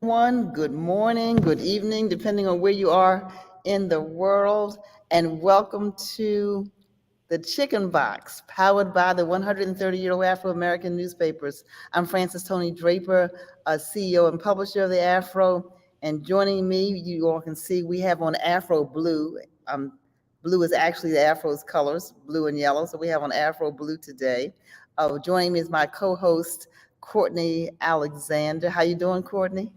Everyone, good morning, good evening, depending on where you are in the world, and welcome to the Chicken Box, powered by the 130-year-old Afro-American newspapers. I'm Frances Tony Draper, CEO and publisher of the Afro, and joining me, you all can see we have on Afro Blue. Blue is actually the Afro's colors, blue and yellow, so we have on Afro Blue today. Joining me is my co-host, Courtney Alexander. How you doing, Courtney?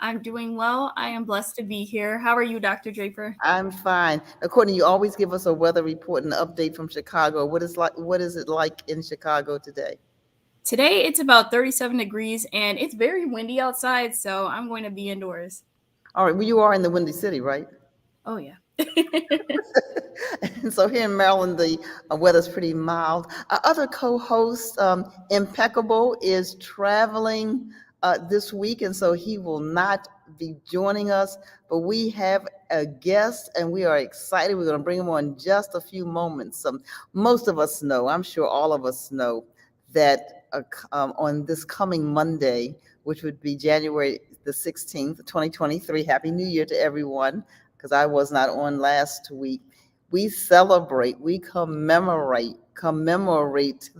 I'm doing well. I am blessed to be here. How are you, Dr. Draper? I'm fine. Now, Courtney, you always give us a weather report and update from Chicago. What is it like in Chicago today? Today it's about 37 degrees and it's very windy outside, so I'm going to be indoors. All right, well, you are in the Windy City, right? Oh, yeah. And so here in Maryland, the weather's pretty mild. Our other co-host, Impeccable, is traveling this week, and so he will not be joining us. But we have a guest, and we are excited. We're going to bring him on in just a few moments. Most of us know, I'm sure all of us know, that on this coming Monday, which would be January the 16th, 2023, Happy New Year to everyone, because I was not on last week. We celebrate, we commemorate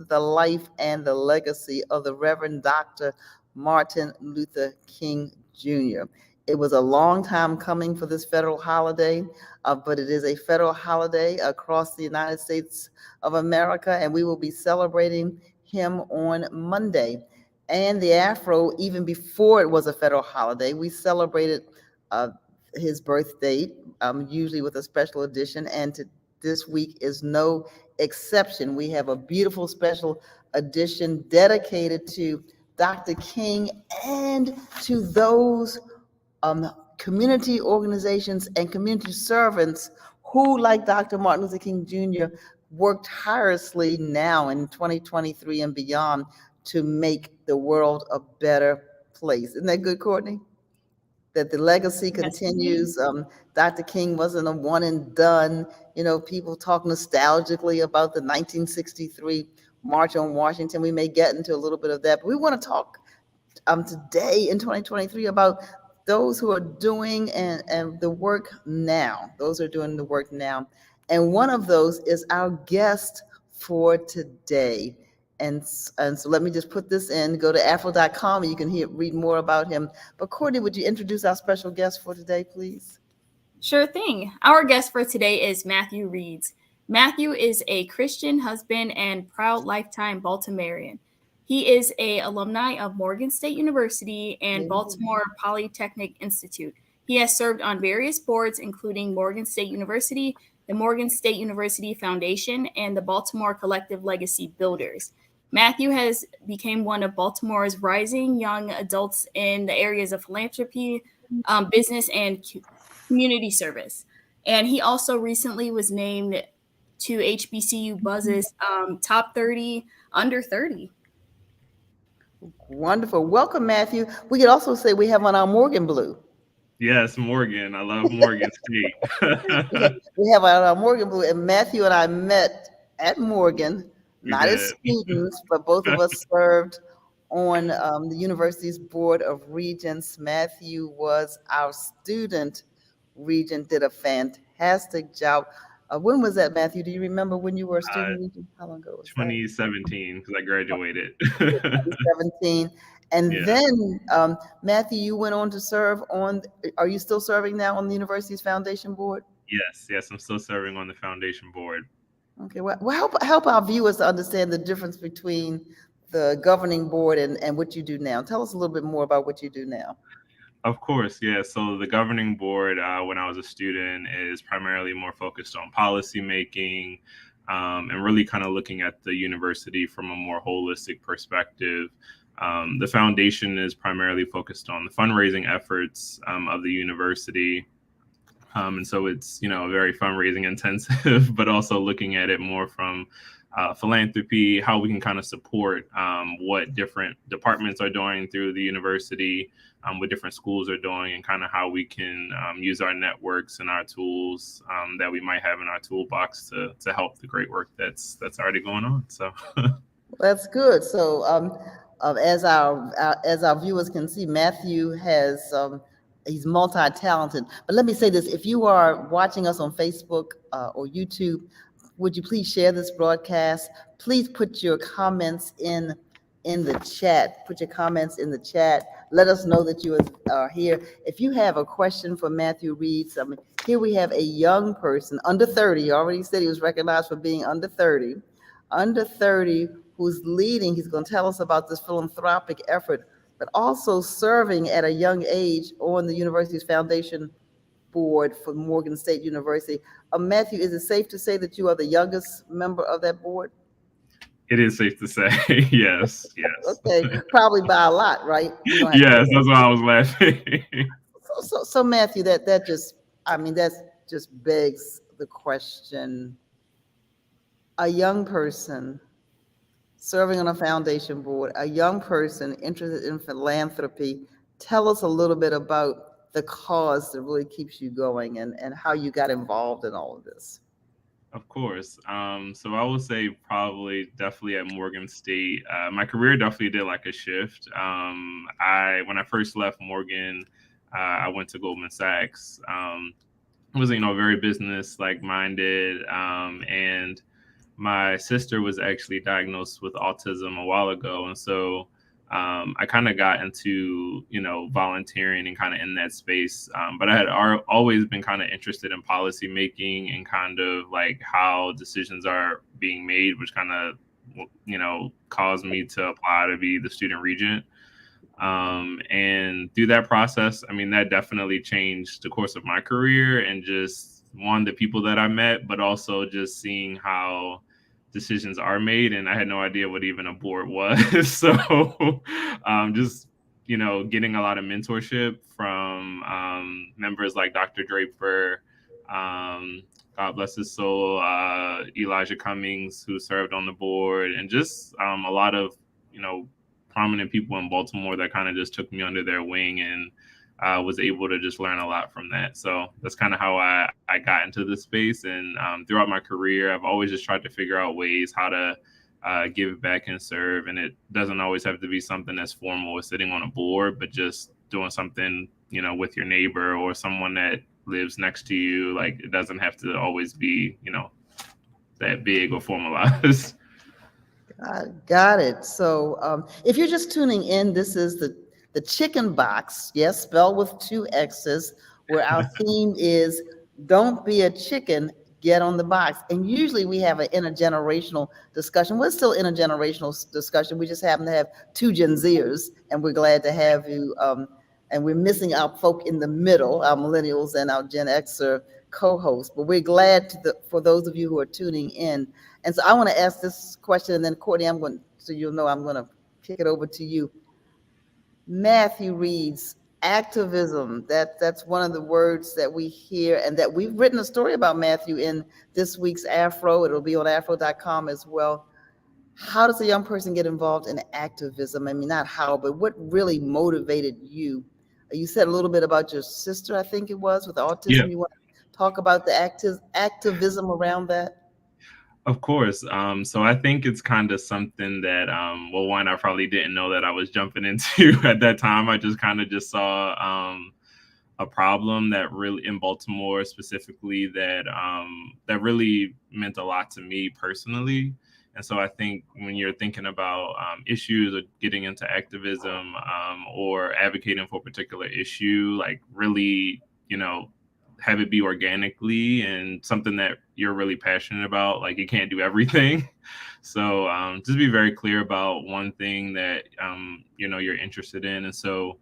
the life and the legacy of the Reverend Dr. Martin Luther King Jr. It was a long time coming for this federal holiday, but it is a federal holiday across the United States of America, and we will be celebrating him on Monday. And the Afro, even before it was a federal holiday, we celebrated uh, his birth date, usually with a special edition, and this week is no exception. We have a beautiful special edition dedicated to Dr. King and to those community organizations and community servants who, like Dr. Martin Luther King Jr., worked tirelessly now in 2023 and beyond to make the world a better place. Isn't that good, Courtney? That the legacy Yes, indeed. continues. Dr. King wasn't a one and done. People talk nostalgically about the 1963 March on Washington. We may get into a little bit of that, but we want to talk today in 2023 about those who are doing and the work now. Those are doing the work now. And one of those is our guest for today. And so let me just put this in, go to afro.com and you can read more about him. But Courtney, would you introduce our special guest for today, please? Sure thing. Our guest for today is Matthew Reeds. Matthew is a Christian husband and proud lifetime Baltimorean. He is a alumni of Morgan State University and Baltimore Polytechnic Institute. He has served on various boards, including Morgan State University, the Morgan State University Foundation, and the Baltimore Collective Legacy Builders. Matthew has become one of Baltimore's rising young adults in the areas of philanthropy, business, and community service. And he also recently was named to HBCU Buzz's top 30 under 30. Wonderful. Welcome, Matthew. We could also say we have on our Morgan Blue. Yes, Morgan. I love Morgan State. We have our Morgan Blue, and Matthew and I met at Morgan, We not as did. students, but both of us served on the university's Board of Regents. Matthew was our student regent, did a fantastic job. When was that, Matthew? Do you remember when you were a Uh, student regent? How long ago was that? 2017, because I graduated. 2017. And Yeah. then, Matthew, you went on to serve on, are you still serving now on the university's foundation board? Yes. I'm still serving on the foundation board. Okay, well help our viewers to understand the difference between the governing board and what you do now. Tell us a little bit more about what you do now. Of course, yeah. So the governing board, when I was a student, is primarily more focused on policy making, and really kind of looking at the university from a more holistic perspective. The foundation is primarily focused on the fundraising efforts of the university. And so it's, very fundraising intensive, but also looking at it more from philanthropy, how we can kind of support what different departments are doing through the university, what different schools are doing, and kind of how we can use our networks and our tools that we might have in our toolbox to help the great work that's already going on. So That's good. So As our viewers can see, Matthew has he's multi-talented. But let me say this: if you are watching us on Facebook or YouTube, would you please share this broadcast? Please put your comments in the chat. Put your comments in the chat. Let us know that you are here. If you have a question for Matthew Reeds, I mean, here we have a young person under 30. He already said he was recognized for being under 30. Under 30, who's leading. He's going to tell us about this philanthropic effort, but also serving at a young age on the university's foundation board for Morgan State University. Matthew, is it safe to say that you are the youngest member of that board? It is safe to say. Yes, yes. Okay, probably by a lot, right? You don't have Yes, that's why I was laughing. so Matthew, that just, I mean, that just begs the question: a young person serving on a foundation board, a young person interested in philanthropy. Tell us a little bit about the cause that really keeps you going and how you got involved in all of this. Of course. So I would say probably definitely at Morgan State. My career definitely did like a shift. I when I first left Morgan, I went to Goldman Sachs. Was very business like minded, and my sister was actually diagnosed with autism a while ago, and so I kind of got into volunteering and kind of in that space. But I had always been kind of interested in policy making and kind of like how decisions are being made, which kind of caused me to apply to be the student regent. And through that process, I mean, that definitely changed the course of my career and just the people that I met, but also just seeing how decisions are made. And I had no idea what even a board was. So just, getting a lot of mentorship from members like Dr. Draper, God bless his soul, Elijah Cummings, who served on the board, and just a lot of, prominent people in Baltimore that kind of just took me under their wing and was able to just learn a lot from that. So that's kind of how I got into this space. And throughout my career, I've always just tried to figure out ways how to give back and serve. And it doesn't always have to be something that's formal or sitting on a board, but just doing something, with your neighbor or someone that lives next to you. Like it doesn't have to always be, that big or formalized. Got it. So if you're just tuning in, this is the Chicken Box, yes, spelled with two X's, where our theme is don't be a chicken, get on the box. And usually we have an intergenerational discussion. We're still intergenerational discussion. We just happen to have two Gen Zers, and we're glad to have you. And we're missing our folk in the middle, our millennials and our Gen Xer co-hosts. But we're glad for those of you who are tuning in. And so I want to ask this question, and then Courtney, so you'll know I'm going to kick it over to you. Matthew Reeds, activism, that's one of the words that we hear, and that we've written a story about Matthew in this week's Afro. It'll be on afro.com as well. How does a young person get involved in activism? I mean, not how, but what really motivated you? You said a little bit about your sister, I think it was, with autism. Yeah. You want to talk about the activism around that? Of course. So I think it's kind of something that, one, I probably didn't know that I was jumping into at that time. I just kind of just saw a problem that really in Baltimore specifically that really meant a lot to me personally. And so I think when you're thinking about issues or getting into activism or advocating for a particular issue, like really, have it be organically and something that you're really passionate about. Like you can't do everything. So just be very clear about one thing that, you're interested in. And so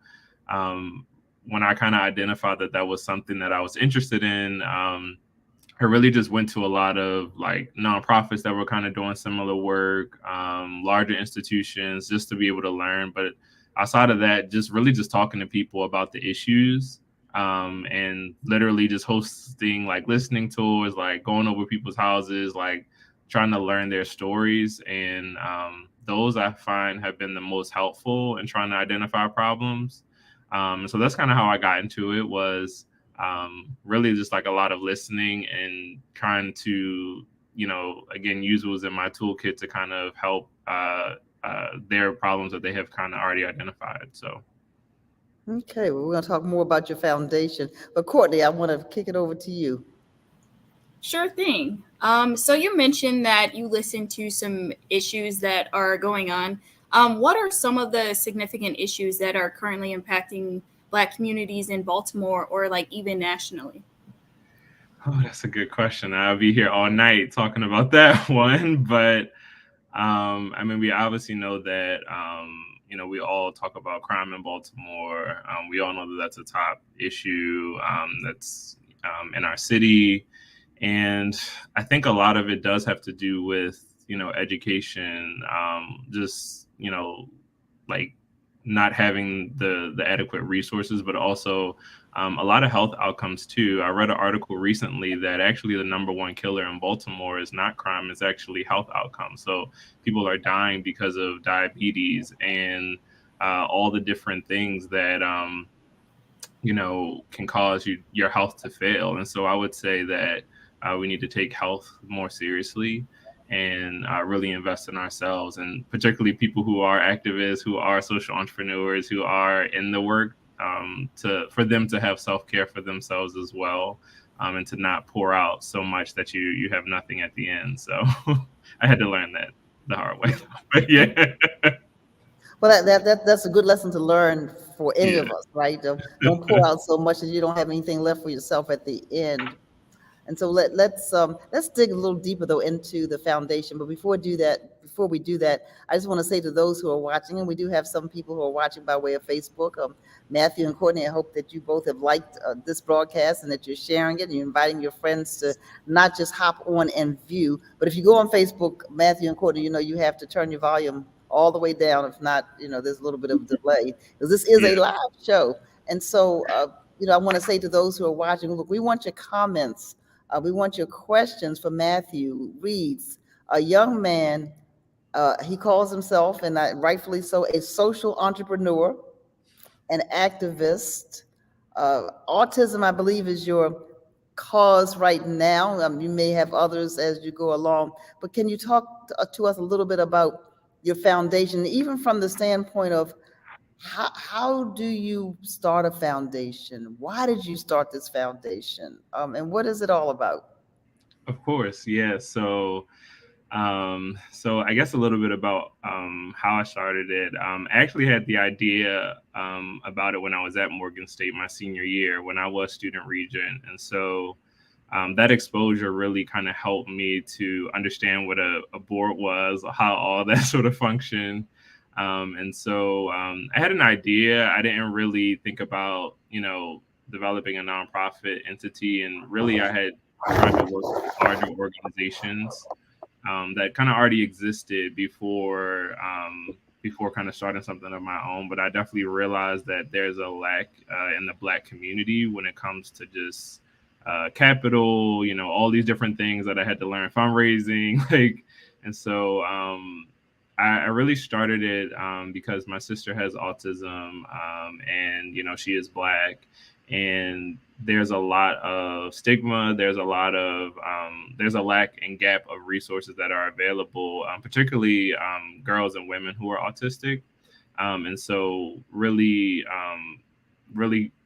when I kind of identified that was something that I was interested in, I really just went to a lot of like nonprofits that were kind of doing similar work, larger institutions, just to be able to learn. But outside of that, just really just talking to people about the issues, and literally just hosting like listening tours, like going over people's houses, like trying to learn their stories. And those I find have been the most helpful in trying to identify problems. So that's kind of how I got into it, was really just like a lot of listening and trying to, again, use what was in my toolkit to kind of help their problems that they have kind of already identified. So. Okay, well, we're going to talk more about your foundation. But Courtney, I want to kick it over to you. Sure thing. So you mentioned that you listen to some issues that are going on. What are some of the significant issues that are currently impacting Black communities in Baltimore or like even nationally? Oh, that's a good question. I'll be here all night talking about that one. But I mean, we obviously know that, we all talk about crime in Baltimore. We all know that that's a top issue that's in our city. And I think a lot of it does have to do with, education, just, like not having the adequate resources, but also a lot of health outcomes too. I read an article recently that actually the number one killer in Baltimore is not crime, it's actually health outcomes. So people are dying because of diabetes and all the different things that can cause your health to fail. And so I would say that we need to take health more seriously and really invest in ourselves, and particularly people who are activists, who are social entrepreneurs, who are in the work, for them to have self-care for themselves as well, and to not pour out so much that you have nothing at the end. So I had to learn that the hard way. But yeah. Well, that's a good lesson to learn for any Yeah. of us, right? Don't pour out so much that you don't have anything left for yourself at the end. And so let's dig a little deeper though into the foundation. But before we do that, I just want to say to those who are watching, and we do have some people who are watching by way of Facebook. Matthew and Courtney, I hope that you both have liked this broadcast and that you're sharing it and you're inviting your friends to not just hop on and view, but if you go on Facebook, Matthew and Courtney, you have to turn your volume all the way down. If not, there's a little bit of delay because this is a Yeah. live show. And so, I want to say to those who are watching, look, we want your comments. We want your questions for Matthew Reeds, a young man. He calls himself, and rightfully so, a social entrepreneur, an activist. Autism, I believe, is your cause right now. You may have others as you go along, but can you talk to us a little bit about your foundation, even from the standpoint of how do you start a foundation? Why did you start this foundation? And what is it all about? Of course, yeah. So I guess a little bit about how I started it. I actually had the idea about it when I was at Morgan State my senior year when I was student regent, and so that exposure really kind of helped me to understand what a board was, how all that sort of functioned. And so I had an idea. I didn't really think about developing a nonprofit entity, and really I had tried to work with larger organizations that kind of already existed before kind of starting something of my own. But I definitely realized that there's a lack in the Black community when it comes to just capital, all these different things that I had to learn, fundraising, like, and so I really started it because my sister has autism, and she is Black, and there's a lot of stigma. There's a lack and gap of resources that are available, particularly girls and women who are autistic, and so really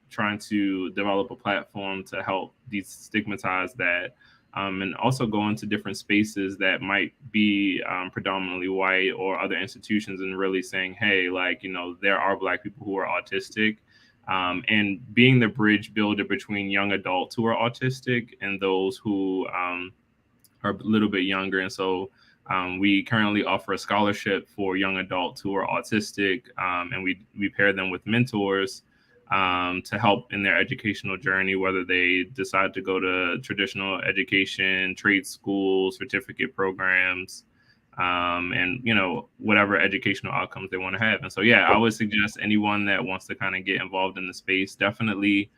trying to develop a platform to help destigmatize that. And also go into different spaces that might be predominantly white or other institutions, and really saying, hey, like, there are Black people who are autistic, and being the bridge builder between young adults who are autistic and those who are a little bit younger. And so we currently offer a scholarship for young adults who are autistic, and we pair them with mentors to help in their educational journey, whether they decide to go to traditional education, trade school, certificate programs, and whatever educational outcomes they want to have. And so, yeah, I would suggest anyone that wants to kind of get involved in the space, definitely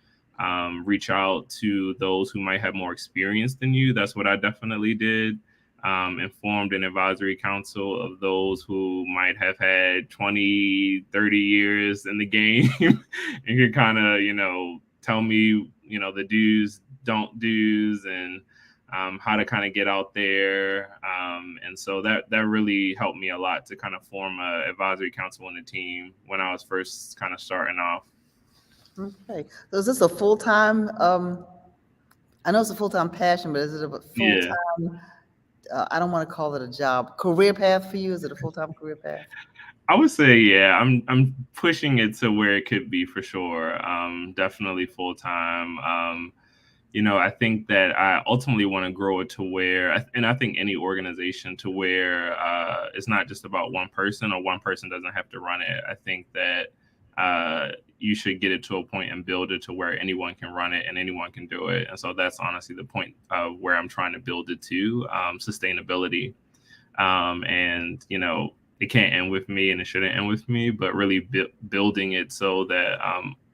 reach out to those who might have more experience than you. That's what I definitely did. And formed an advisory council of those who might have had 20, 30 years in the game and could kind of, tell me, the do's, don't do's, and how to kind of get out there. And so that really helped me a lot to kind of form a advisory council on the team when I was first kind of starting off. Okay. So is this a full-time, I know it's a full-time passion, but is it a Yeah. full-time, I don't want to call it a job, career path for you? Is it a full-time career path? I would say, yeah, I'm pushing it to where it could be for sure. Definitely full time. I think that I ultimately want to grow it to where, and I think any organization to where it's not just about one person, or one person doesn't have to run it. I think that you should get it to a point and build it to where anyone can run it and anyone can do it. And so that's honestly the point of where I'm trying to build it to, sustainability. And it can't end with me, and it shouldn't end with me, but really building it so that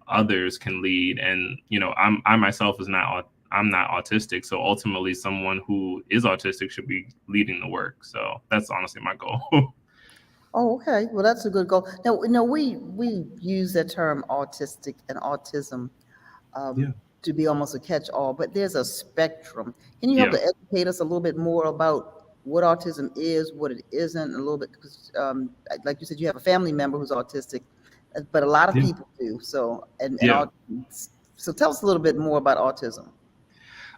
others can lead. And I myself I'm not autistic, so ultimately someone who is autistic should be leading the work. So that's honestly my goal. Oh, okay. Well, that's a good goal. Now, we use that term autistic and autism Yeah. to be almost a catch-all, but there's a spectrum. Can you help Yeah. to educate us a little bit more about what autism is, what it isn't, a little bit? Because, like you said, you have a family member who's autistic, but a lot of Yeah. people do. So, Yeah. so tell us a little bit more about autism.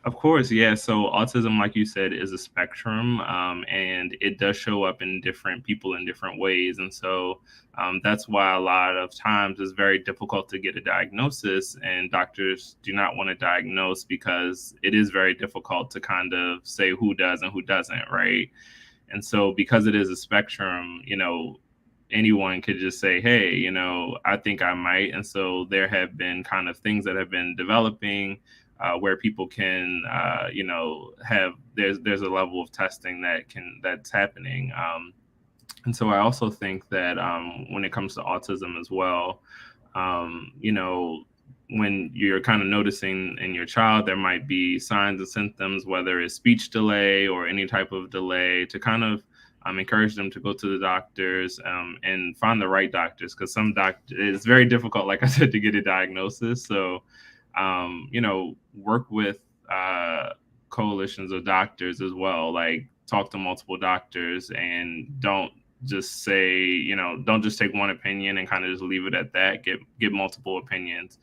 Of course, yeah. So autism, like you said, is a spectrum, and it does show up in different people in different ways. And so that's why a lot of times it's very difficult to get a diagnosis, and doctors do not want to diagnose because it is very difficult to kind of say who does and who doesn't, right? And so because it is a spectrum, anyone could just say, hey, I think I might. And so there have been kind of things that have been developing where people can, have there's a level of testing that's happening. And so I also think that when it comes to autism as well, when you're kind of noticing in your child, there might be signs and symptoms, whether it's speech delay or any type of delay, to kind of encourage them to go to the doctors and find the right doctors, because some doctors, it's very difficult, like I said, to get a diagnosis. So, work with coalitions of doctors as well, like talk to multiple doctors, and don't just take one opinion and kind of just leave it at that. Get multiple opinions.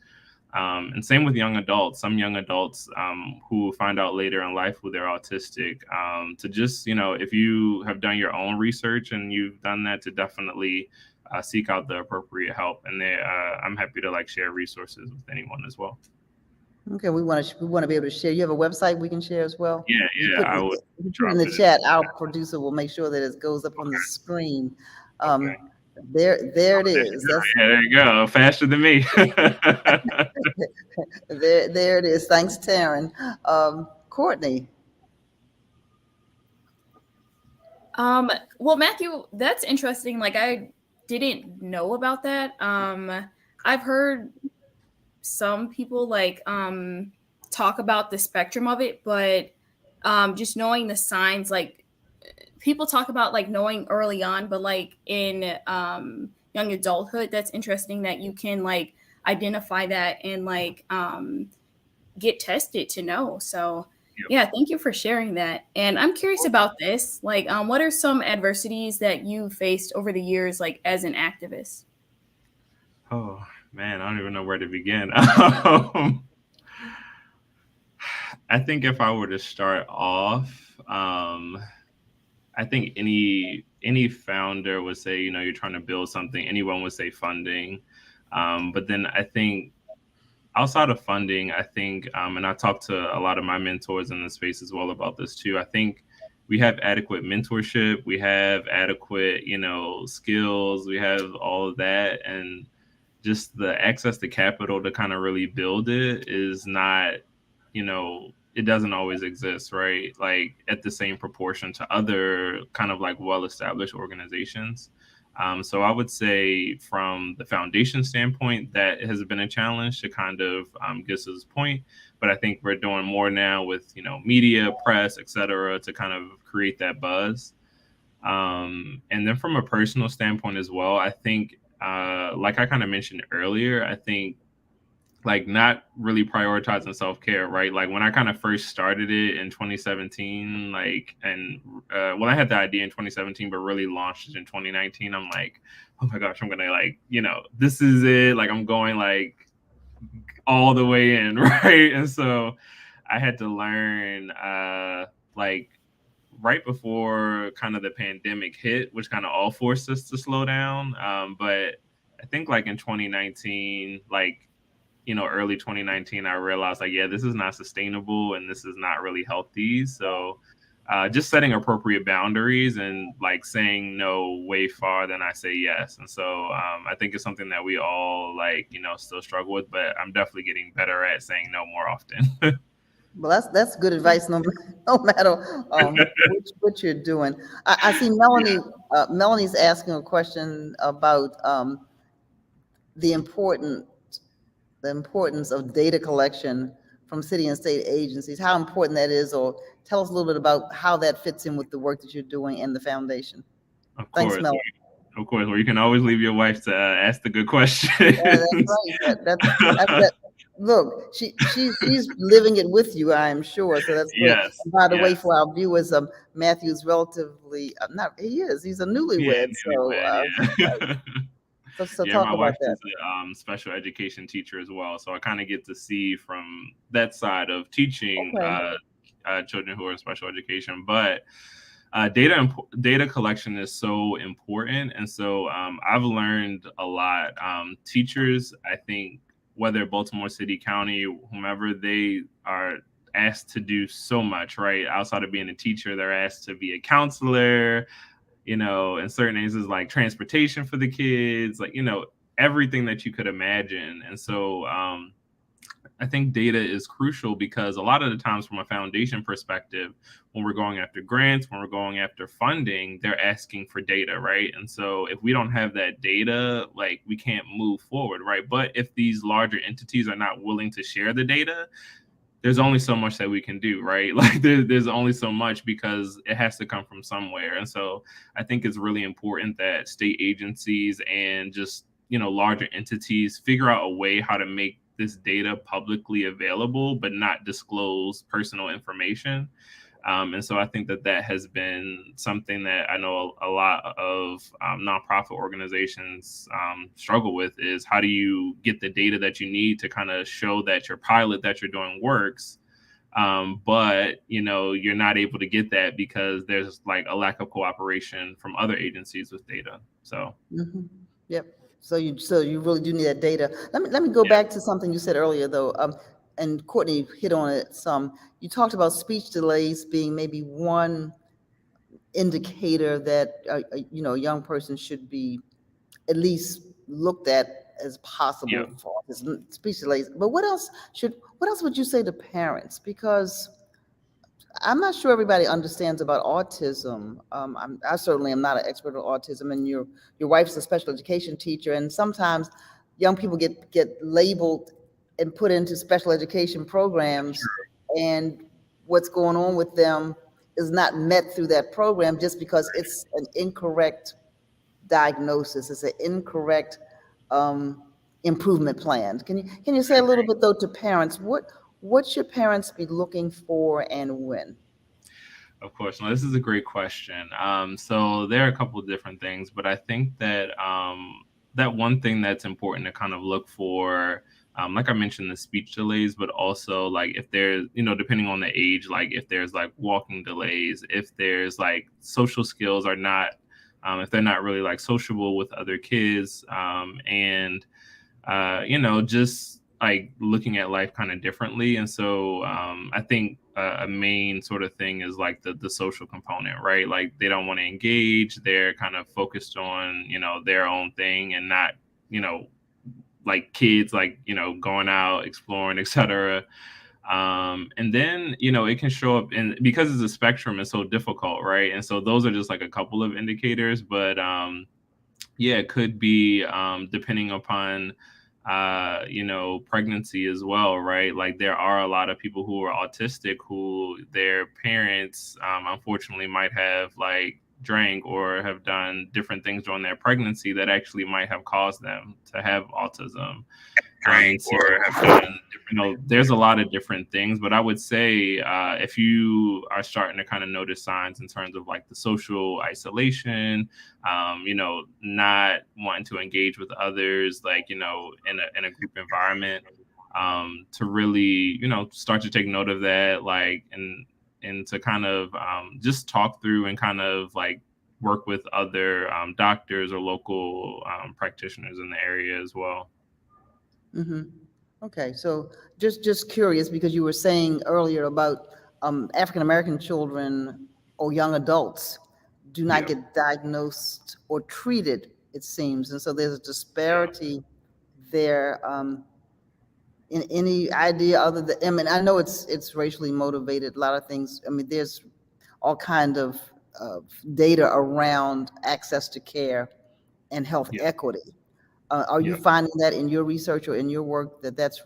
And same with young adults. Some young adults who find out later in life who they're autistic, to just, if you have done your own research and you've done that, to definitely seek out the appropriate help. And I'm happy to share resources with anyone as well. Okay, we want to be able to share. You have a website we can share as well? Yeah, I would You put it drop in the it. chat. Our producer will make sure that it goes up on the screen. Okay. There it is. Yeah, there you go. Faster than me. There it is. Thanks, Taryn. Courtney. Well, Matthew, that's interesting. Like, I didn't know about that. I've heard some people talk about the spectrum of it, but just knowing the signs, like people talk about knowing early on, but in young adulthood, that's interesting that you can identify that and get tested to know. So yeah, thank you for sharing that. And I'm curious about this. What are some adversities that you faced over the years, as an activist? Oh man, I don't even know where to begin. I think if I were to start off, I think any founder would say, you're trying to build something. Anyone would say funding, but then I think outside of funding, I think, and I talked to a lot of my mentors in the space as well about this too. I think we have adequate mentorship, we have adequate, skills, we have all of that, and just the access to capital to kind of really build it is not, it doesn't always exist, right? Like at the same proportion to other kind of well-established organizations. So I would say from the foundation standpoint, that has been a challenge to kind of get to this point. But I think we're doing more now with, media, press, et cetera, to kind of create that buzz. And then from a personal standpoint as well, I think, like I kind of mentioned earlier, I think like not really prioritizing self-care, right? Like when I kind of first started it in 2017, like, and well, I had the idea in 2017, but really launched it in 2019. I'm like, oh my gosh, I'm gonna like, this is it. Like I'm going like all the way in, right? And so I had to learn, like right before kind of the pandemic hit, which kind of all forced us to slow down. But I think like in 2019, like early 2019, I realized like, yeah, this is not sustainable and this is not really healthy. So just setting appropriate boundaries and like saying no way far than I say yes. And so I think it's something that we all like, still struggle with, but I'm definitely getting better at saying no more often. Well, that's good advice, no matter what you're doing. I see Melanie. Melanie's asking a question about the important the importance of data collection from city and state agencies, how important that is, or tell us a little bit about how that fits in with the work that you're doing in the foundation. Of Thanks, course. Mel. Of course. Well, you can always leave your wife to ask the good questions. That's right. That, look, she's living it with you, I am sure. So that's good. Yes. And by the way, Yes. for our viewers, Matthew's relatively not. He's a Yeah. newlywed. So Newlywed. Yeah. so Yeah, talk my about wife that. is a special education teacher as well, so I kind of get to see from that side of teaching Okay. children who are in special education. But data collection is so important, and so I've learned a lot. Teachers, I think, whether Baltimore City, County, whomever, they are asked to do so much, right? Outside of being a teacher, they're asked to be a counselor, in certain instances like transportation for the kids, like, everything that you could imagine. And so I think data is crucial because a lot of the times from a foundation perspective, when we're going after grants, when we're going after funding, they're asking for data, right? And so if we don't have that data, like we can't move forward, right? But if these larger entities are not willing to share the data, there's only so much that we can do, right? Like there's only so much because it has to come from somewhere. And so I think it's really important that state agencies and just, larger entities figure out a way how to make this data publicly available, but not disclose personal information. And so I think that has been something that I know a lot of nonprofit organizations struggle with, is how do you get the data that you need to kind of show that your pilot that you're doing works. But, you're not able to get that because there's like a lack of cooperation from other agencies with data. So, Yep. So you really do need that data. Let me go back to something you said earlier though. And Courtney hit on it some. You talked about speech delays being maybe one indicator that a young person should be at least looked at as yeah, possible for speech delays. But what else would you say to parents? Because I'm not sure everybody understands about autism. I certainly am not an expert on autism, and your wife's a special education teacher, and sometimes young people get labeled and put into special education programs, and what's going on with them is not met through that program just because it's an incorrect diagnosis, it's an incorrect um, improvement plan. Can you say a little bit though to parents what should parents be looking for and when? of course. No, this is a great question. So there are a couple of different things, but I think that that one thing that's important to kind of look for, like I mentioned, the speech delays, but also like if there's, depending on the age, like if there's like walking delays, if there's like social skills are not, if they're not really like sociable with other kids, and just like looking at life kind of differently. And so I think a main sort of thing is like the social component, right? Like they don't want to engage. They're kind of focused on, their own thing and not, like kids, like, going out, exploring, etc. And then, it can show up, and because it's a spectrum, it's so difficult, right? And so those are just like a couple of indicators, but yeah, it could be depending upon pregnancy as well, right? Like there are a lot of people who are autistic who their parents unfortunately might have like drank or have done different things during their pregnancy that actually might have caused them to have autism. drank or have done, there's a lot of different things. But I would say if you are starting to kind of notice signs in terms of like the social isolation, not wanting to engage with others, like, in a group environment, to really, start to take note of that, like, and to kind of just talk through and kind of like work with other doctors or local practitioners in the area as well. Mm-hmm. Okay, so just curious, because you were saying earlier about African American children or young adults do not get diagnosed or treated, it seems, and so there's a disparity there. In any idea other than, I mean, I know it's racially motivated, a lot of things. I mean, there's all kind of data around access to care and health equity. Are you finding that in your research or in your work that's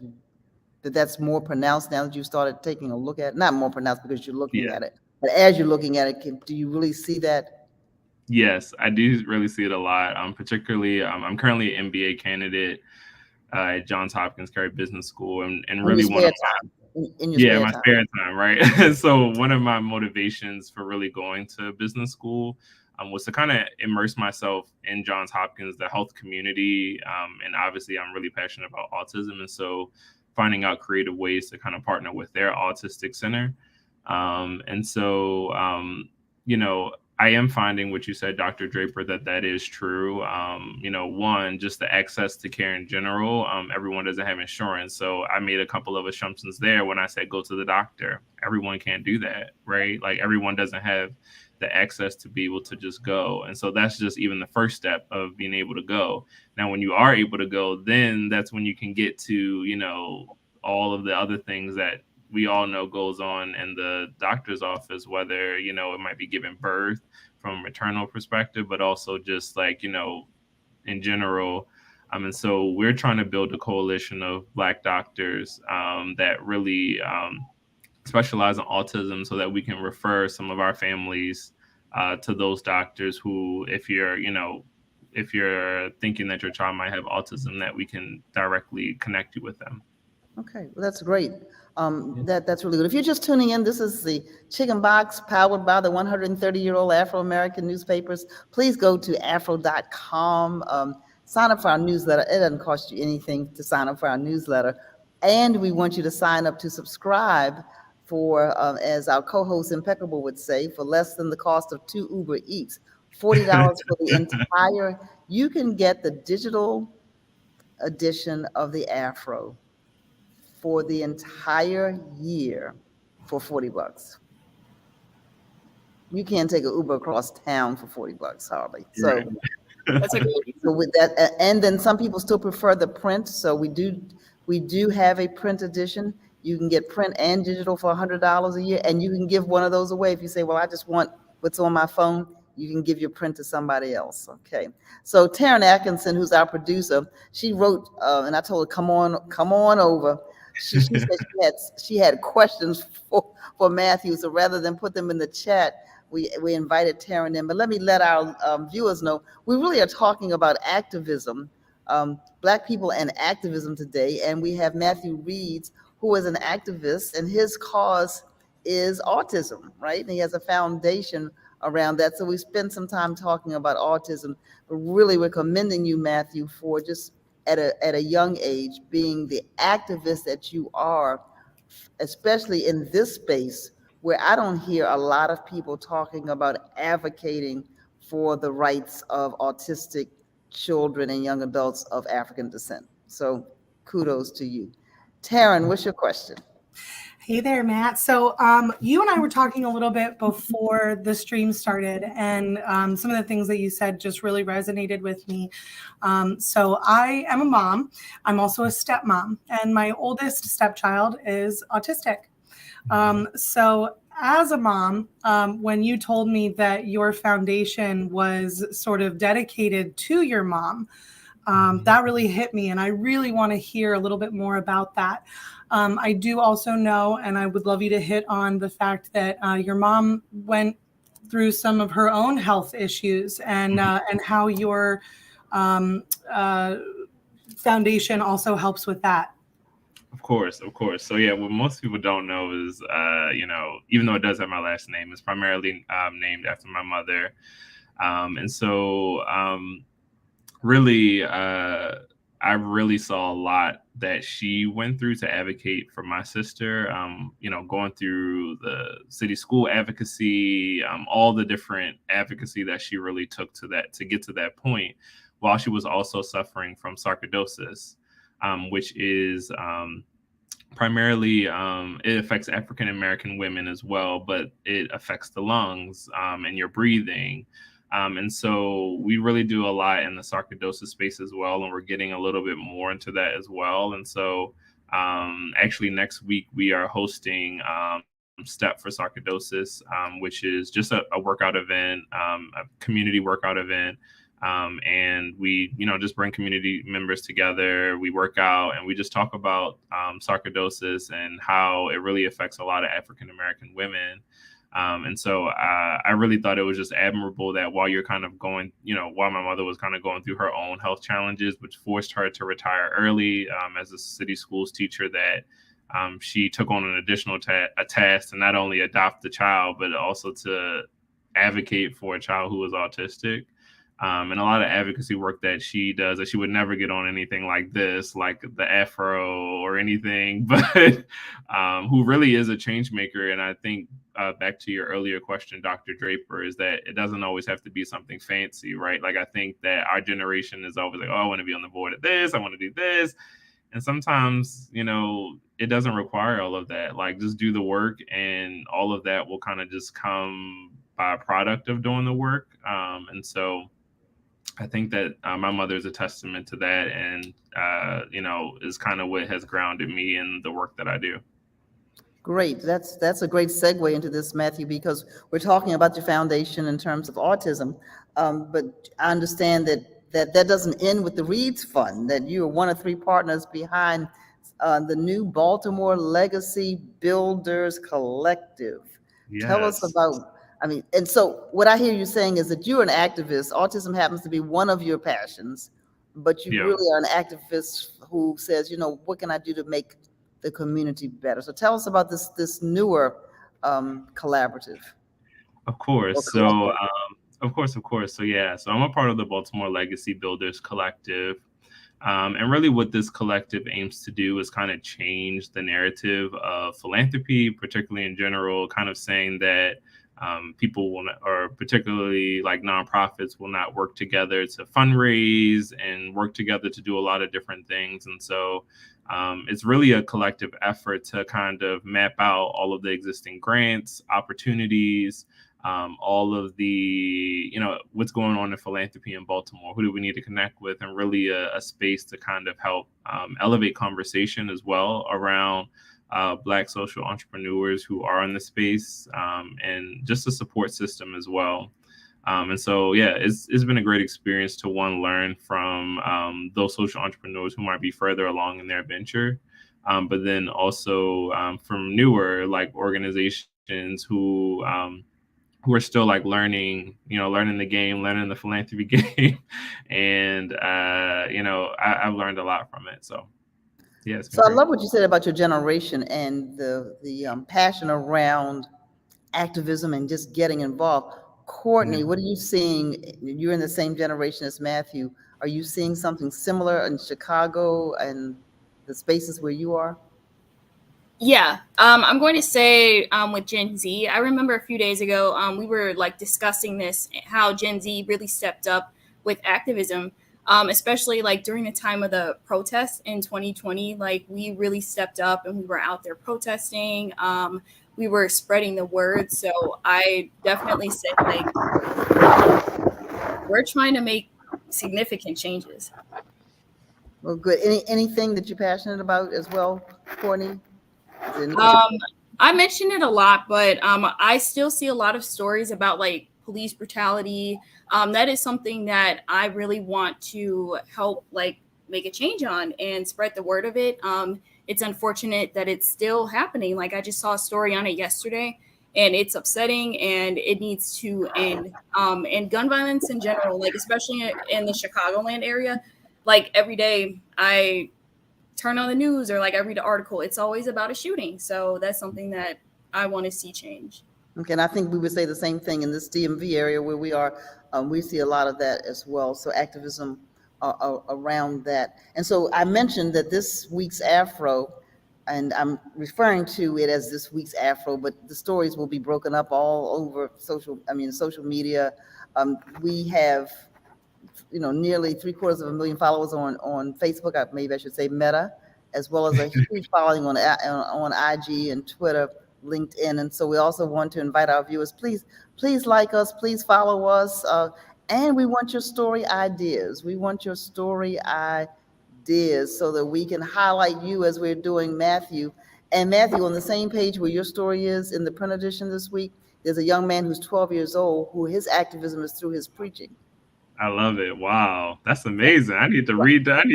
more pronounced now that you started taking a look at it? Not more pronounced because you're looking at it, but as you're looking at it, do you really see that? Yes, I do really see it a lot. Particularly, I'm currently an MBA candidate at Johns Hopkins Carey Business School, and really one of my spare time, right? So one of my motivations for really going to business school was to kind of immerse myself in Johns Hopkins, the health community, and obviously I'm really passionate about autism, and so finding out creative ways to kind of partner with their autistic center, and so I am finding what you said, Dr. Draper, that is true. One, just the access to care in general. Everyone doesn't have insurance. So I made a couple of assumptions there when I said go to the doctor. Everyone can't do that, right? Like everyone doesn't have the access to be able to just go. And so that's just even the first step of being able to go. Now, when you are able to go, then that's when you can get to, all of the other things that we all know goes on in the doctor's office, whether, it might be giving birth from a maternal perspective, but also just like, in general. And so we're trying to build a coalition of Black doctors that really specialize in autism so that we can refer some of our families to those doctors who, if you're thinking that your child might have autism, that we can directly connect you with them. Okay, well, that's great. That's really good. If you're just tuning in, this is the Chicken Box powered by the 130-year-old Afro-American newspapers. Please go to afro.com. Sign up for our newsletter. It doesn't cost you anything to sign up for our newsletter. And we want you to sign up to subscribe for, as our co-host Impeccable would say, for less than the cost of 2 Uber Eats, $40 for the entire. You can get the digital edition of the Afro for the entire year for $40. You can't take an Uber across town for $40 hardly. So that's a great. So with that, and then some people still prefer the print. So we do have a print edition. You can get print and digital for $100 a year, and you can give one of those away if you say, well, I just want what's on my phone. You can give your print to somebody else. Okay. So Taryn Atkinson, who's our producer, she wrote, and I told her, come on over. She said she had questions for Matthew. So rather than put them in the chat, we invited Taryn in. But let our viewers know, we really are talking about activism, Black people and activism today. And we have Matthew Reeds, who is an activist, and his cause is autism, right? And he has a foundation around that. So we spent some time talking about autism, but really we're commending you, Matthew, for just at a young age being the activist that you are, especially in this space where I don't hear a lot of people talking about advocating for the rights of autistic children and young adults of African descent. So kudos to you. Taryn, what's your question? Hey there, Matt. So you and I were talking a little bit before the stream started, and some of the things that you said just really resonated with me. So I am a mom. I'm also a stepmom, and my oldest stepchild is autistic. So as a mom, when you told me that your foundation was sort of dedicated to your mom, that really hit me, and I really want to hear a little bit more about that. I do also know, and I would love you to hit on the fact that your mom went through some of her own health issues, and how your foundation also helps with that. Of course, of course. So yeah, what most people don't know is, even though it does have my last name, it's primarily named after my mother, and so really, I really saw a lot that she went through to advocate for my sister. Going through the city school advocacy, all the different advocacy that she really took to get to that point, while she was also suffering from sarcoidosis, which is primarily it affects African American women as well, but it affects the lungs and your breathing. And so we really do a lot in the sarcoidosis space as well, and we're getting a little bit more into that as well. And so actually next week we are hosting Step for Sarcoidosis, which is just a workout event, a community workout event. And we, just bring community members together. We work out and we just talk about sarcoidosis and how it really affects a lot of African American women. And so I really thought it was just admirable that while you're kind of going, while my mother was kind of going through her own health challenges, which forced her to retire early as a city schools teacher, that she took on an additional task to not only adopt the child, but also to advocate for a child who was autistic. And a lot of advocacy work that she does, that she would never get on anything like this, like the Afro or anything, but who really is a change maker. And I think back to your earlier question, Dr. Draper, is that it doesn't always have to be something fancy, right? Like, I think that our generation is always like, oh, I want to be on the board of this, I want to do this. And sometimes, it doesn't require all of that. Like, just do the work and all of that will kind of just come by a product of doing the work. And so I think that my mother is a testament to that, and is kind of what has grounded me in the work that I do. Great. That's a great segue into this, Matthew, because we're talking about your foundation in terms of autism. But I understand that doesn't end with the Reeds Fund, that you are one of three partners behind the new Baltimore Legacy Builders Collective. Yes. Tell us about, and so what I hear you saying is that you're an activist. Autism happens to be one of your passions, but you really are an activist who says, what can I do to make the community better? So tell us about this newer collaborative. Of course. So, of course. So I'm a part of the Baltimore Legacy Builders Collective. And really what this collective aims to do is kind of change the narrative of philanthropy, particularly in general, kind of saying that people will not, or particularly like nonprofits, will not work together to fundraise and work together to do a lot of different things. And so it's really a collective effort to kind of map out all of the existing grants, opportunities, all of the, what's going on in philanthropy in Baltimore, who do we need to connect with, and really a space to kind of help elevate conversation as well around Black social entrepreneurs who are in the space, and just a support system as well. And so, it's been a great experience to learn from those social entrepreneurs who might be further along in their venture, but then also from newer like organizations who are still like learning the game, learning the philanthropy game, and I've learned a lot from it. So. Yes. So I love what you said about your generation and the passion around activism and just getting involved. Courtney, what are you seeing? You're in the same generation as Matthew. Are you seeing something similar in Chicago and the spaces where you are? Yeah, I'm going to say with Gen Z, I remember a few days ago, we were like discussing this, how Gen Z really stepped up with activism. Especially like during the time of the protests in 2020, like we really stepped up and we were out there protesting. We were spreading the word. So I definitely say like we're trying to make significant changes. Well, good. Anything that you're passionate about as well, Courtney? I mentioned it a lot, but I still see a lot of stories about like police brutality. That is something that I really want to help like make a change on and spread the word of it. It's unfortunate that it's still happening. Like I just saw a story on it yesterday and it's upsetting and it needs to end. And gun violence in general, like especially in the Chicagoland area, like every day I turn on the news or like I read an article, it's always about a shooting. So that's something that I want to see change. Okay, and I think we would say the same thing in this DMV area where we are. We see a lot of that as well. So activism around that. And so I mentioned that this week's Afro, and I'm referring to it as this week's Afro, but the stories will be broken up all over social media. We have nearly 750,000 followers on Facebook. Maybe I should say Meta, as well as a huge following on IG and Twitter, LinkedIn. And so we also want to invite our viewers, please like us, please follow us. And we want your story ideas. We want your story ideas so that we can highlight you as we're doing Matthew. And Matthew, on the same page where your story is in the print edition this week, there's a young man who's 12 years old who his activism is through his preaching. I love it. Wow, that's amazing. I need to read that.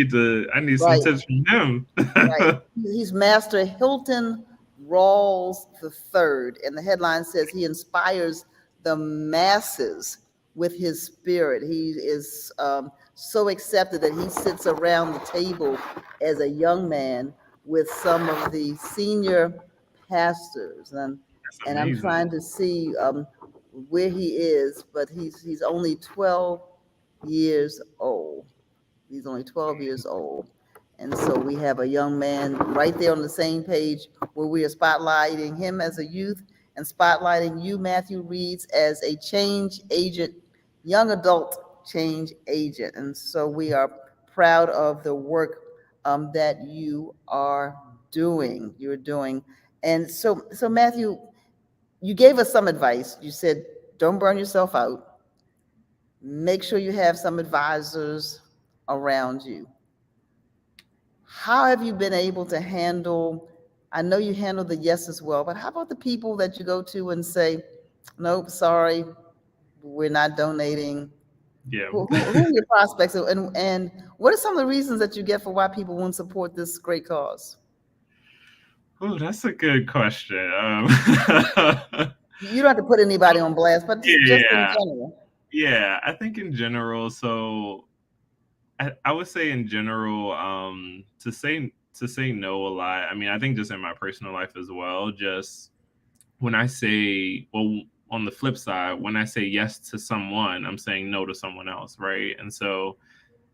I need some Right. tips from him. Right. He's Master Hilton Rawls III, and the headline says he inspires the masses with his spirit. He is so accepted that he sits around the table as a young man with some of the senior pastors, and I'm trying to see where he is, but he's only 12 years old. He's only 12 years old. And so we have a young man right there on the same page where we are spotlighting him as a youth and spotlighting you, Matthew Reeds, as a change agent, young adult change agent. And so we are proud of the work that you are doing. You're doing. And so Matthew, you gave us some advice. You said, don't burn yourself out. Make sure you have some advisors around you. How have you been able to handle, I know you handle the yes as well, but how about the people that you go to and say, nope, sorry, we're not donating? Yeah. Who are your prospects, and what are some of the reasons that you get for why people won't support this great cause? Oh, that's a good question. You don't have to put anybody on blast, but just in general. Yeah, I think in general, so I would say in general, to say no a lot. I mean, I think just in my personal life as well, just when I say, well, on the flip side, when I say yes to someone, I'm saying no to someone else, right? And so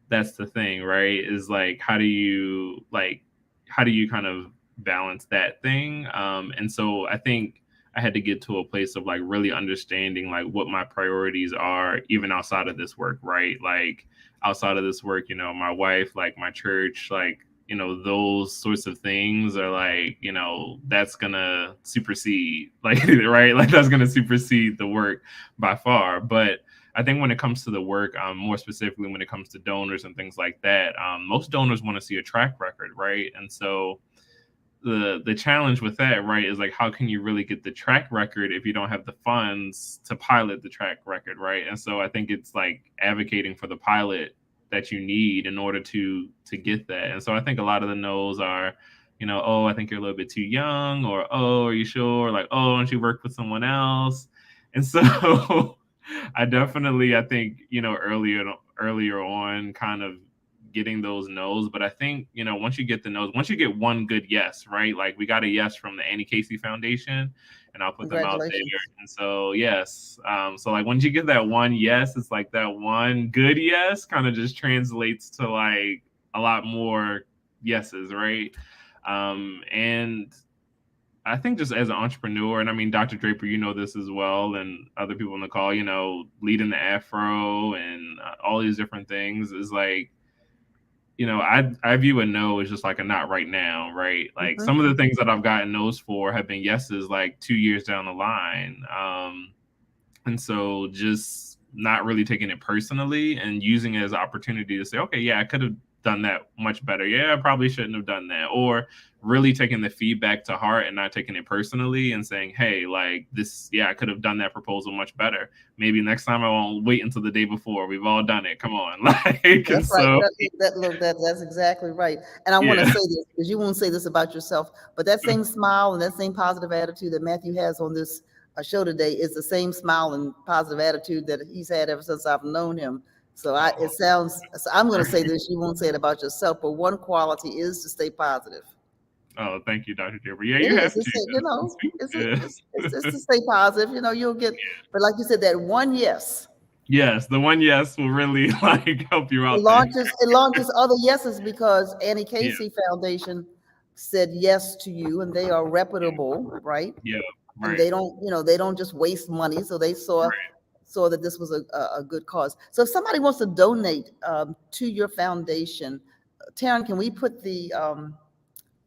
that's the thing, right? Is like, how do you kind of balance that thing? And so I think I had to get to a place of like really understanding like what my priorities are, even outside of this work, right? Like outside of this work, my wife, like my church, like, those sorts of things are like, that's gonna supersede, like, right? Like that's gonna supersede the work by far. But I think when it comes to the work, more specifically when it comes to donors and things like that, most donors want to see a track record, right? And so the challenge with that, right, is like, how can you really get the track record if you don't have the funds to pilot the track record, right? And so I think it's like advocating for the pilot that you need in order to get that. And so I think a lot of the no's are, oh, I think you're a little bit too young, or oh, are you sure? Like, oh, don't you work with someone else? And so I think, earlier on kind of getting those no's, but I think, once you get the no's, once you get one good yes, right? Like we got a yes from the Annie Casey Foundation, and I'll put them out there. And so, yes. So like once you get that one yes, it's like that one good yes kind of just translates to like a lot more yeses, right? And I think just as an entrepreneur, and I mean, Dr. Draper, this as well, and other people on the call, leading the Afro and all these different things is like, I view a no as just like a not right now, right? Like some of the things that I've gotten no's for have been yeses like 2 years down the line. And so just not really taking it personally and using it as an opportunity to say, okay, yeah, I could have done that much better. Yeah, I probably shouldn't have done that. Or really taking the feedback to heart and not taking it personally and saying, hey, like this, yeah, I could have done that proposal much better. Maybe next time I won't wait until the day before. We've all done it. Come on. Like, that's right. That's exactly right. And I want to say this because you won't say this about yourself, but that same smile and that same positive attitude that Matthew has on this show today is the same smile and positive attitude that he's had ever since I've known him. So it sounds, so I'm going to say this, you won't say it about yourself, but one quality is to stay positive. Oh, thank you, Dr. Draper. Yeah, It you have is. to. It's to stay positive. You'll get, but like you said, that one yes. Yes, the one yes will really like help you out there. It launches other yeses because Annie Yeah, Casey Foundation said yes to you, and they are reputable, right? yeah, And right, they don't just waste money. So they saw that this was a good cause. So if somebody wants to donate to your foundation, Taryn, can we put the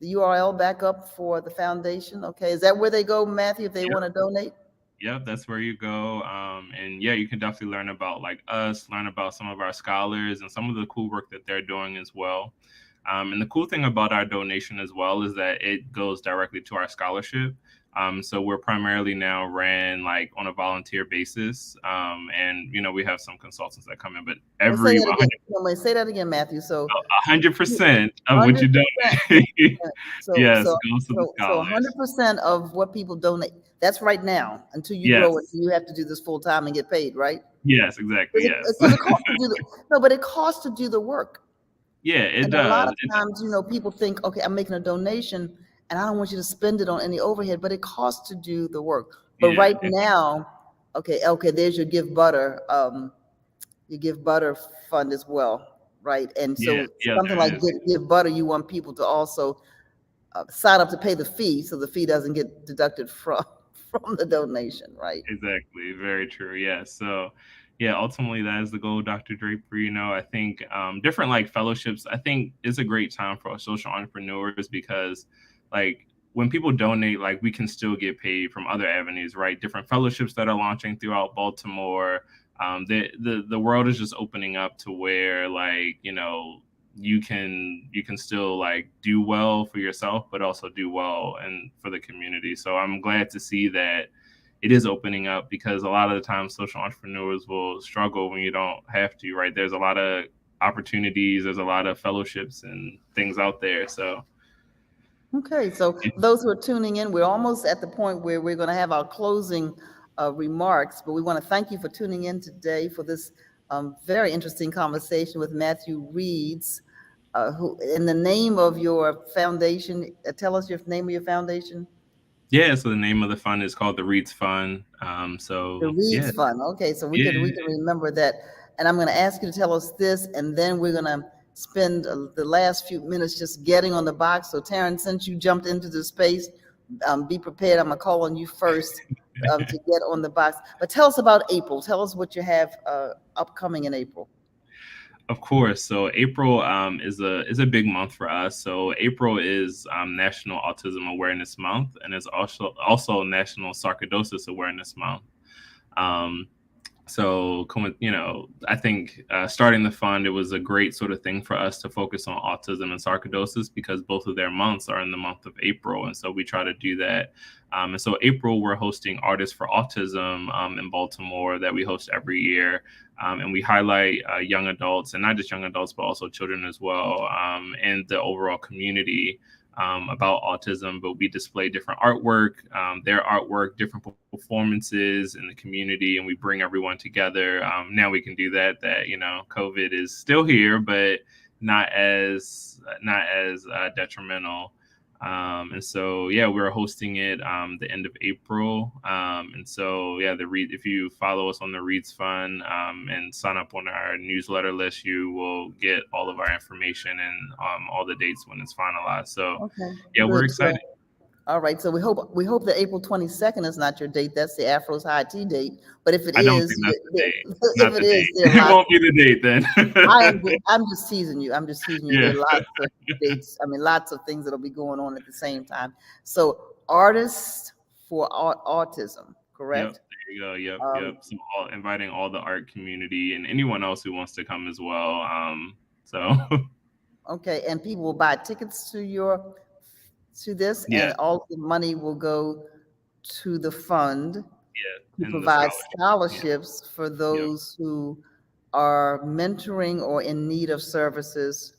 URL back up for the foundation? Okay, is that where they go, Matthew, if they want to donate? Yep, that's where you go. And yeah, you can definitely learn about like us, learn about some of our scholars and some of the cool work that they're doing as well. And the cool thing about our donation as well is that it goes directly to our scholarship. So we're primarily now ran like on a volunteer basis. And we have some consultants that come in, but every Say that again, Matthew. So 100% of what you 100%. donate, So yes, so goes to the so scholars. 100% of what people donate. That's right now until you grow it. Yes, You have to do this full time and get paid, right? yes, exactly, yes. Because it costs to do no, but it costs to do the work. Yeah, it And a lot does. of times, people think, okay, I'm making a donation and I don't want you to spend it on any overhead, but it costs to do the work. But Yeah, right now, okay, there's your Give Butter, fund as well, right? And so yeah, something there like is. Give Butter, you want people to also sign up to pay the fee, so the fee doesn't get deducted from the donation, right? Exactly. Very true. Yeah. So, yeah, ultimately that is the goal, Dr. Draper. I think different like fellowships, I think it's a great time for social entrepreneurs because like when people donate, like we can still get paid from other avenues, right? Different fellowships that are launching throughout Baltimore. The world is just opening up to where like, you can still like do well for yourself, but also do well and for the community. So I'm glad to see that it is opening up because a lot of the time social entrepreneurs will struggle when you don't have to, right? There's a lot of opportunities, there's a lot of fellowships and things out there. So Okay, so those who are tuning in, we're almost at the point where we're going to have our closing remarks, but we want to thank you for tuning in today for this very interesting conversation with Matthew Reeds, who, in the name of your foundation, tell us your name of your foundation. yeah, so the name of the fund is called the Reeds Fund. The Reeds Fund. Okay, so we can remember that. And I'm going to ask you to tell us this, and then we're going to spend the last few minutes just getting on the box. So, Taryn, since you jumped into the space, be prepared. I'm going to call on you first to get on the box. But tell us about April. Tell us what you have upcoming in April. Of course. So April is a big month for us. So April is National Autism Awareness Month, and it's also National Sarcoidosis Awareness Month. So, I think starting the fund, it was a great sort of thing for us to focus on autism and sarcoidosis because both of their months are in the month of April. And so we try to do that. And so April, we're hosting Artists for Autism in Baltimore that we host every year. And we highlight young adults, and not just young adults, but also children as well, and the overall community about autism. But we display different artwork, their artwork, different performances in the community, and we bring everyone together. Now we can do that. COVID is still here, but not as detrimental. And so, yeah, we're hosting it the end of April. And so, yeah, if you follow us on the Reeds Fund and sign up on our newsletter list, you will get all of our information and all the dates when it's finalized. So, yeah, we're excited. All right, so we hope that April 22nd is not your date. That's the Afro's High Tea date. But if it is, I don't think that's the date. If it is, it won't be the date then. I'm just teasing you. I'm just teasing you. Yeah. There are lots of dates. I mean, lots of things that'll be going on at the same time. So, Artists for Autism, correct? Yep, there you go. Yep. So inviting all the art community and anyone else who wants to come as well. Okay, and people will buy tickets to this, and all the money will go to the fund to provide scholarships for those who are mentoring or in need of services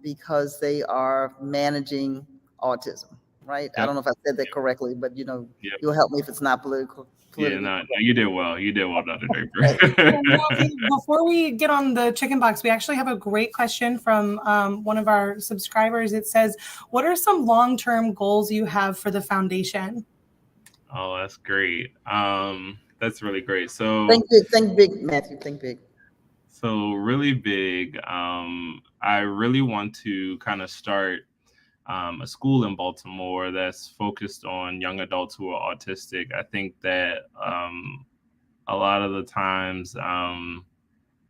because they are managing autism, right? I Yep. don't know if I said that correctly, but Yep. you'll help me if it's not politically Yeah, no, correct. you did well. You did well, Dr. Okay. Draper. Before we get on the chicken box, we actually have a great question from one of our subscribers. It says, what are some long-term goals you have for the foundation? Oh, that's great. That's really great. So Think big, Matthew. Think big. So really big. I really want to kind of start a school in Baltimore that's focused on young adults who are autistic. I think that a lot of the times,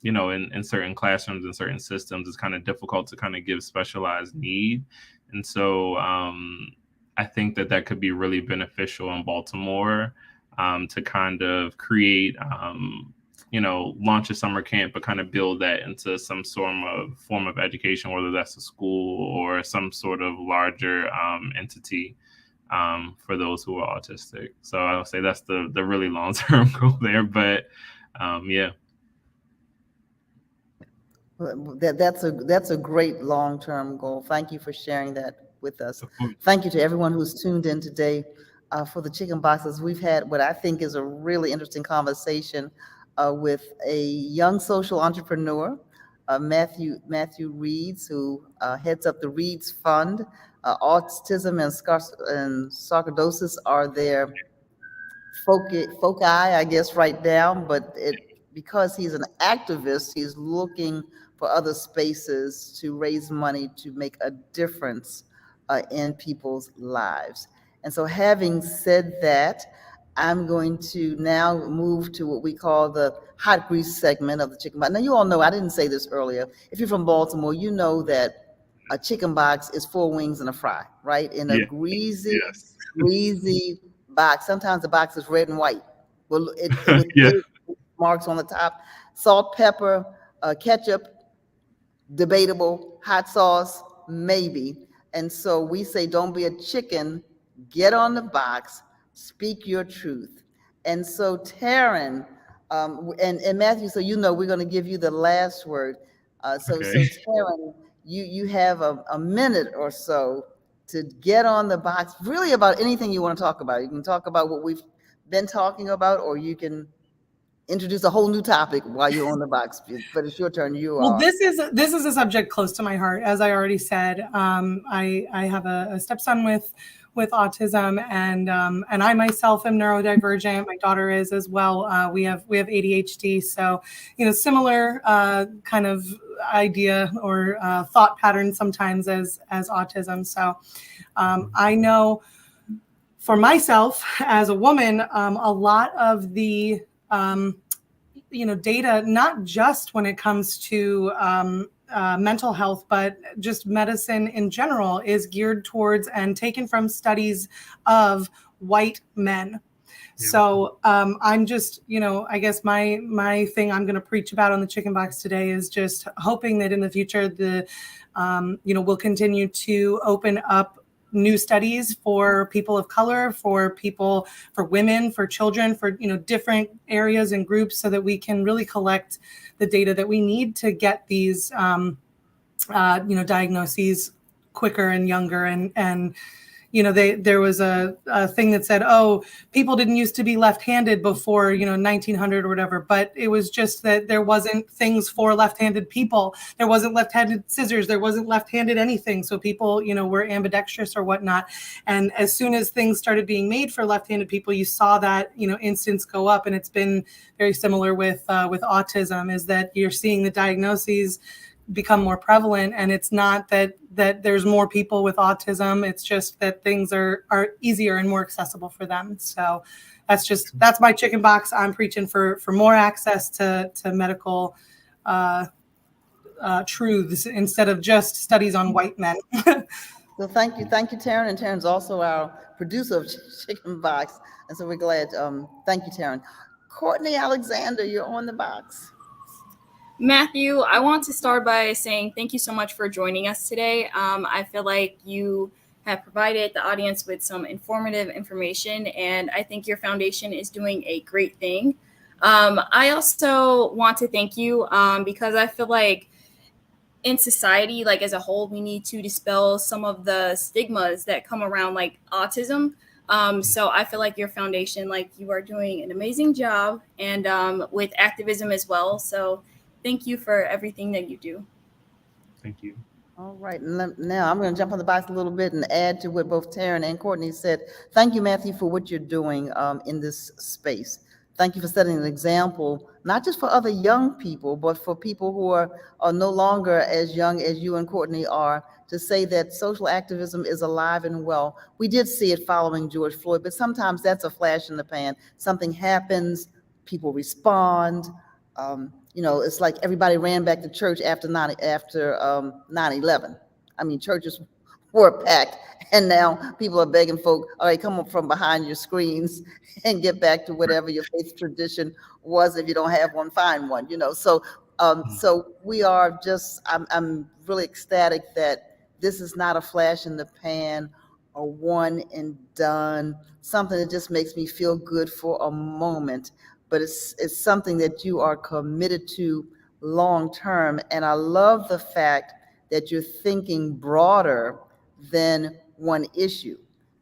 in certain classrooms and certain systems, it's kind of difficult to kind of give specialized need. And so I think that could be really beneficial in Baltimore to kind of create launch a summer camp, but kind of build that into some form of education, whether that's a school or some sort of larger entity for those who are autistic. So I would say that's the really long-term goal there. But yeah. That's a great long-term goal. Thank you for sharing that with us. Thank you to everyone who's tuned in today for the chicken boxes. We've had what I think is a really interesting conversation with a young social entrepreneur, Matthew Reeds, who heads up the Reeds Fund. Autism and sarcoidosis are their foci, I guess, right now, but because he's an activist, he's looking for other spaces to raise money to make a difference in people's lives. And so having said that, I'm going to now move to what we call the hot grease segment of the chicken box. Now, you all know, I didn't say this earlier. If you're from Baltimore, you know that a chicken box is 4 wings and a fry, right? In a greasy box. Sometimes the box is red and white. Well, it with big marks on the top. Salt, pepper, ketchup, debatable. Hot sauce, maybe. And so we say, don't be a chicken. Get on the box. Speak your truth. And so Taryn, and Matthew, so we're going to give you the last word. So Taryn, you have a minute or so to get on the box, really about anything you want to talk about. You can talk about what we've been talking about, or you can introduce a whole new topic while you're on the box. But it's your turn. This is a subject close to my heart, as I already said. I have a stepson with autism, and I myself am neurodivergent. My daughter is as well. We have ADHD, so similar kind of idea or thought pattern sometimes as autism. So I know for myself as a woman, a lot of the data, not just when it comes to mental health, but just medicine in general, is geared towards and taken from studies of white men. Yeah. So I'm just, I guess my thing I'm going to preach about on the chicken box today is just hoping that in the future, we'll continue to open up new studies for people of color, for women, for children, for different areas and groups, so that we can really collect the data that we need to get these diagnoses quicker and younger. And there was a thing that said, oh, people didn't used to be left-handed before 1900 or whatever, but it was just that there wasn't things for left-handed people. There wasn't left-handed scissors, there wasn't left-handed anything, so people were ambidextrous or whatnot. And as soon as things started being made for left-handed people, you saw that instance go up. And it's been very similar with autism, is that you're seeing the diagnoses become more prevalent, and it's not that there's more people with autism, it's just that things are easier and more accessible for them. So that's my chicken box. I'm preaching for more access to medical truths instead of just studies on white men. So thank you, Taryn. And Taryn's also our producer of Chicken Box, and so we're glad. Thank you, Taryn. Courtney Alexander, you're on the box. Matthew, I want to start by saying thank you so much for joining us today. I feel like you have provided the audience with some informative information, and I think your foundation is doing a great thing. I also want to thank you because I feel like in society, like as a whole, we need to dispel some of the stigmas that come around like autism. So I feel like your foundation, like you are doing an amazing job, and with activism as well. So thank you for everything that you do. Thank you. All right, now I'm going to jump on the box a little bit and add to what both Taryn and Courtney said. Thank you, Matthew, for what you're doing in this space. Thank you for setting an example, not just for other young people, but for people who are no longer as young as you and Courtney are, to say that social activism is alive and well. We did see it following George Floyd, but sometimes that's a flash in the pan. Something happens, people respond. It's like everybody ran back to church after 9/11. I mean, churches were packed, and now people are begging folk, all right, come up from behind your screens and get back to whatever your faith tradition was. If you don't have one, find one. So we are just. I'm really ecstatic that this is not a flash in the pan, a one and done, something that just makes me feel good for a moment, but it's something that you are committed to long term. And I love the fact that you're thinking broader than one issue,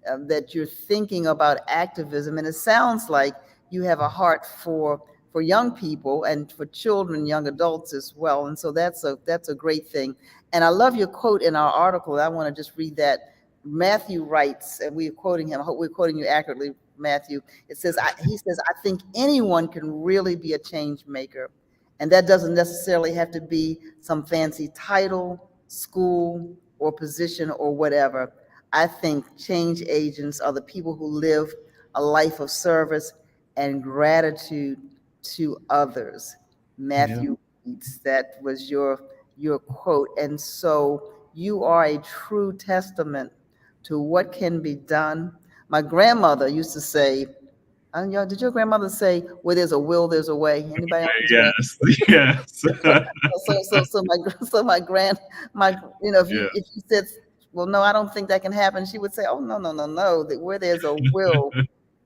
that you're thinking about activism. And it sounds like you have a heart for young people and for children, young adults as well. And so that's a great thing. And I love your quote in our article. I want to just read that. Matthew writes, and we're quoting him. I hope we're quoting you accurately, Matthew. It says, he says, I think anyone can really be a change maker. And that doesn't necessarily have to be some fancy title, school, or position or whatever. I think change agents are the people who live a life of service and gratitude to others. Matthew Reeds, that was your quote. And so you are a true testament to what can be done. My grandmother used to say, did your grandmother say, where there's a will, there's a way? Anybody understand? Yes. So if you said, well, no, I don't think that can happen, she would say, oh, no, that where there's a will,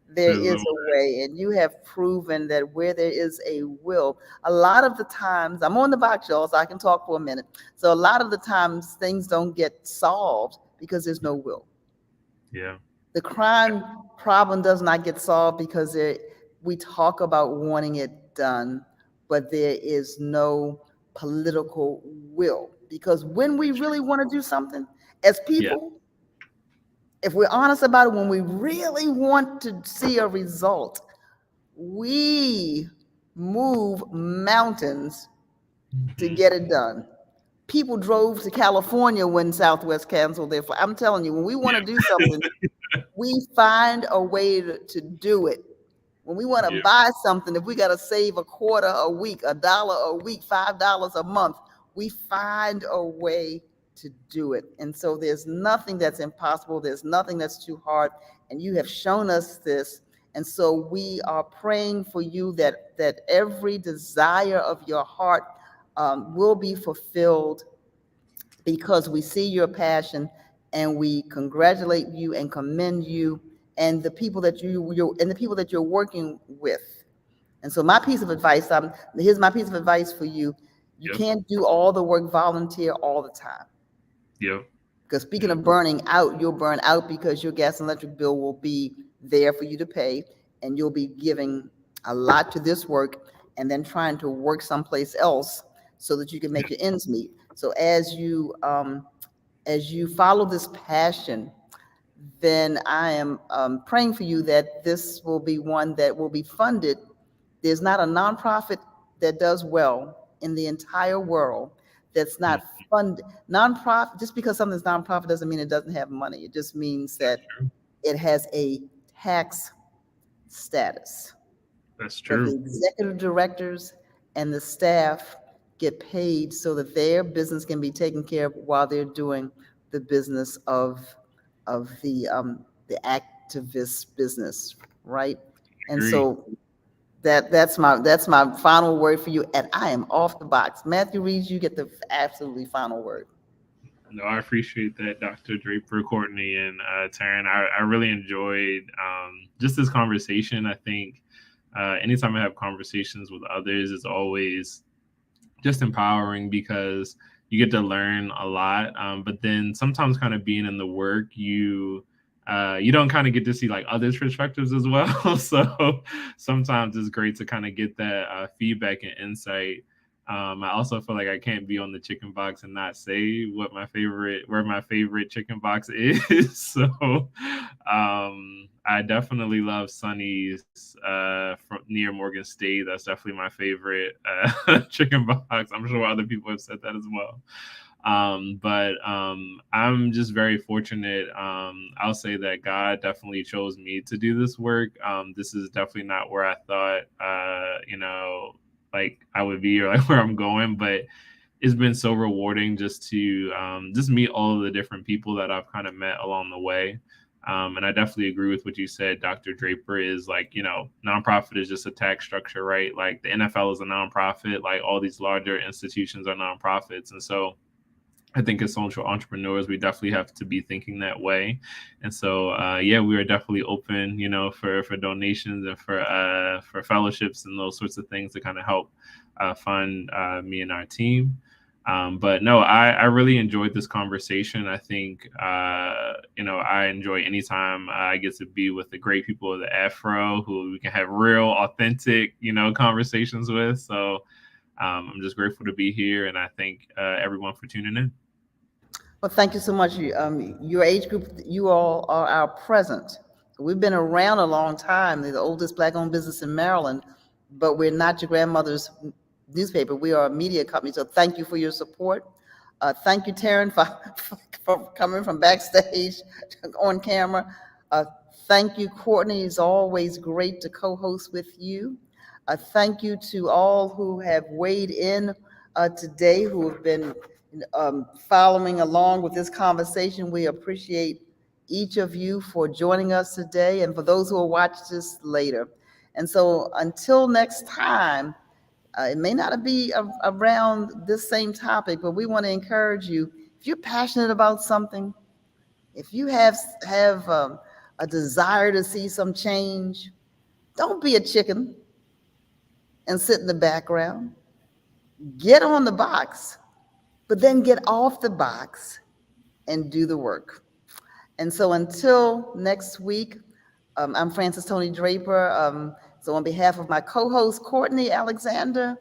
there is a way. And you have proven that where there is a will, a lot of the times, I'm on the box, y'all, so I can talk for a minute. So a lot of the times things don't get solved because there's no will. Yeah. The crime problem does not get solved because we talk about wanting it done, but there is no political will. Because when we really want to do something as people, if we're honest about it, when we really want to see a result, we move mountains to get it done. People drove to California when Southwest canceled their flight. I'm telling you, when we want to do something, we find a way to do it. When we want to buy something, if we got to save a quarter a week, $1 a week, $5 a month, we find a way to do it. And so there's nothing that's impossible. There's nothing that's too hard. And you have shown us this. And so we are praying for you that every desire of your heart will be fulfilled, because we see your passion, and we congratulate you and commend you and the people that you're working with. And so my piece of advice, here's my piece of advice for you. You can't do all the work volunteer all the time. Because speaking of burning out, you'll burn out because your gas and electric bill will be there for you to pay, and you'll be giving a lot to this work and then trying to work someplace else so that you can make your ends meet. So as you follow this passion, then I am praying for you that this will be one that will be funded. There's not a nonprofit that does well in the entire world that's not funded. Nonprofit, just because something's nonprofit doesn't mean it doesn't have money. It just means that it has a tax status. That's true. The executive directors and the staff get paid so that their business can be taken care of while they're doing the business of the activist business, right? And so that's my final word for you, and I am off the box. Matthew Reeds, you get the absolutely final word. No, I appreciate that, Dr. Draper, Courtney, and Taryn. I really enjoyed just this conversation. I think anytime I have conversations with others, it's always just empowering, because you get to learn a lot. But then sometimes kind of being in the work, you don't kind of get to see like others' perspectives as well. So sometimes it's great to kind of get that feedback and insight. I also feel like I can't be on the chicken box and not say where my favorite chicken box is. So I definitely love Sonny's from near Morgan State. That's definitely my favorite chicken box. I'm sure other people have said that as well. But I'm just very fortunate. I'll say that God definitely chose me to do this work. This is definitely not where I thought, like I would be or like where I'm going, but it's been so rewarding just to just meet all of the different people that I've kind of met along the way. And I definitely agree with what you said, Dr. Draper, is like, nonprofit is just a tax structure, right? Like the NFL is a nonprofit, like all these larger institutions are nonprofits. And so I think as social entrepreneurs, we definitely have to be thinking that way. And so, we are definitely open, for donations and for fellowships and those sorts of things to kind of help fund me and our team. But no, I really enjoyed this conversation. I think, I enjoy anytime I get to be with the great people of the Afro who we can have real, authentic, conversations with. So I'm just grateful to be here. And I thank everyone for tuning in. Well, thank you so much. Your age group, you all are our present. We've been around a long time. They're the oldest Black-owned business in Maryland, but we're not your grandmother's newspaper. We are a media company, so thank you for your support. Thank you, Taryn, for coming from backstage on camera. Thank you, Courtney. It's always great to co-host with you. Thank you to all who have weighed in today, who have been following along with this conversation. We appreciate each of you for joining us today and for those who will watch this later. And so until next time, it may not be around this same topic, but we want to encourage you, if you're passionate about something, if you have a desire to see some change, don't be a chicken and sit in the background. Get on the box, but then get off the box and do the work. And so until next week, I'm Frances Tony Draper. So on behalf of my co-host, Courtney Alexander,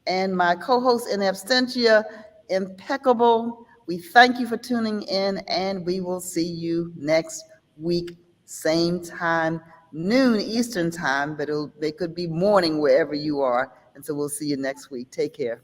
and my co-host in absentia, Impeccable, we thank you for tuning in, and we will see you next week, same time, noon Eastern time, but it could be morning wherever you are. And so we'll see you next week. Take care.